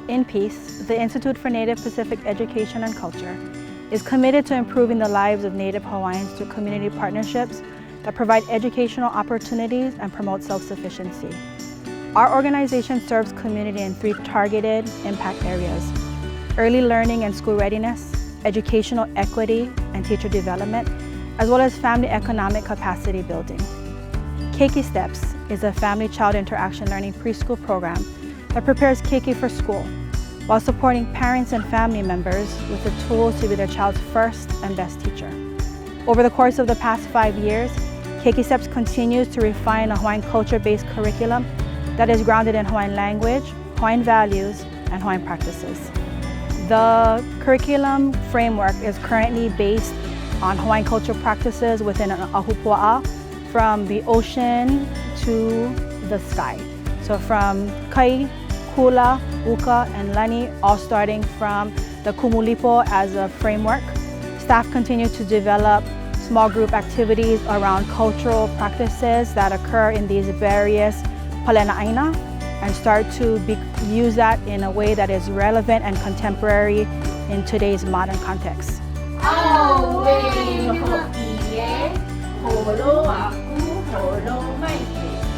In peace, the Institute for Native Pacific Education and Culture is committed to improving the lives of Native Hawaiians through community partnerships that provide educational opportunities and promote self-sufficiency. Our organization serves community in 3 targeted impact areas: early learning and school readiness, educational equity and teacher development, as well as family economic capacity building. Keiki Steps is a family-child interaction learning preschool program that prepares Keiki for school while supporting parents and family members with the tools to be their child's first and best teacher. Over the course of the past 5 years, Keiki Steps continues to refine a Hawaiian culture-based curriculum that is grounded in Hawaiian language, Hawaiian values, and Hawaiian practices. The curriculum framework is currently based on Hawaiian cultural practices within an ahupua'a, from the ocean to the sky. So from kai, kula, uka, and lani, all starting from the kumulipo as a framework. Staff continue to develop small group activities around cultural practices that occur in these various palena'aina and start to use that in a way that is relevant and contemporary in today's modern context.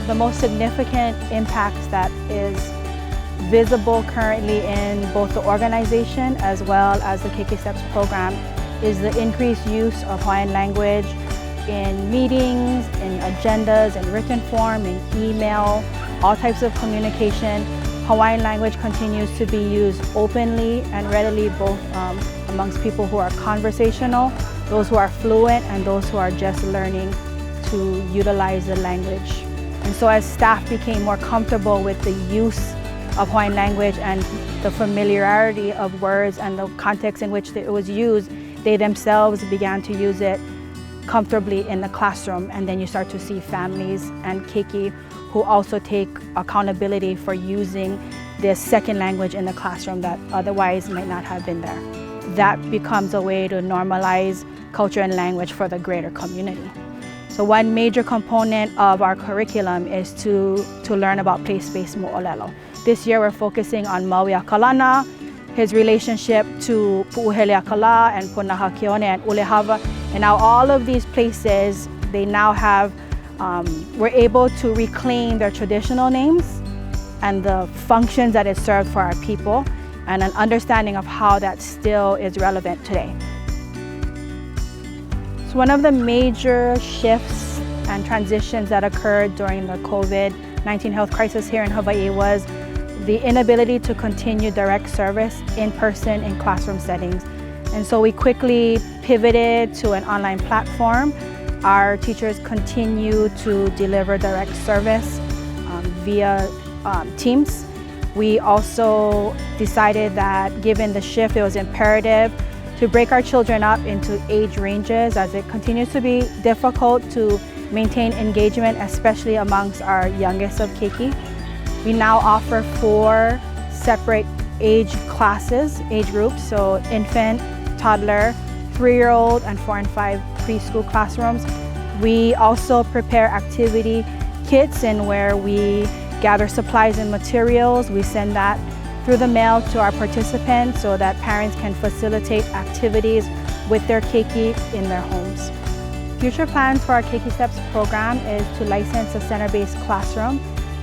The most significant impact that is visible currently in both the organization as well as the Keiki Steps program is the increased use of Hawaiian language in meetings, in agendas, in written form, in email, all types of communication. Hawaiian language continues to be used openly and readily, both amongst people who are conversational, those who are fluent, and those who are just learning to utilize the language. And so as staff became more comfortable with the use of Hawaiian language and the familiarity of words and the context in which it was used, they themselves began to use it comfortably in the classroom. And then you start to see families and Keiki who also take accountability for using this second language in the classroom that otherwise might not have been there. That becomes a way to normalize culture and language for the greater community. So one major component of our curriculum is to learn about place-based mo'olelo. This year we're focusing on Maui Akalana, his relationship to Pu'uheleakala and Punahakeone and Ulehava. And now all of these places, they now have, we're able to reclaim their traditional names and the functions that it served for our people, and an understanding of how that still is relevant today. So one of the major shifts and transitions that occurred during the COVID-19 health crisis here in Hawaii was the inability to continue direct service in person in classroom settings. And so we quickly pivoted to an online platform. Our teachers continue to deliver direct service via Teams. We also decided that given the shift, it was imperative to break our children up into age ranges, as it continues to be difficult to maintain engagement, especially amongst our youngest of Keiki. We now offer 4 separate age classes, age groups, so infant, toddler, 3-year-old, and 4 and 5 preschool classrooms. We also prepare activity kits in where we gather supplies and materials. We send that through the mail to our participants so that parents can facilitate activities with their Keiki in their homes. Future plans for our Keiki Steps program is to license a center-based classroom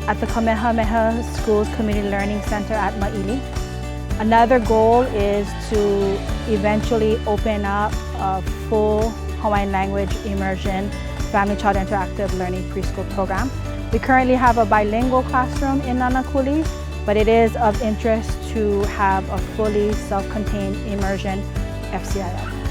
at the Kamehameha Schools Community Learning Center at Ma'ili. Another goal is to eventually open up a full Hawaiian language immersion family child interactive learning preschool program. We currently have a bilingual classroom in Nanakuli, but it is of interest to have a fully self-contained immersion FCIL.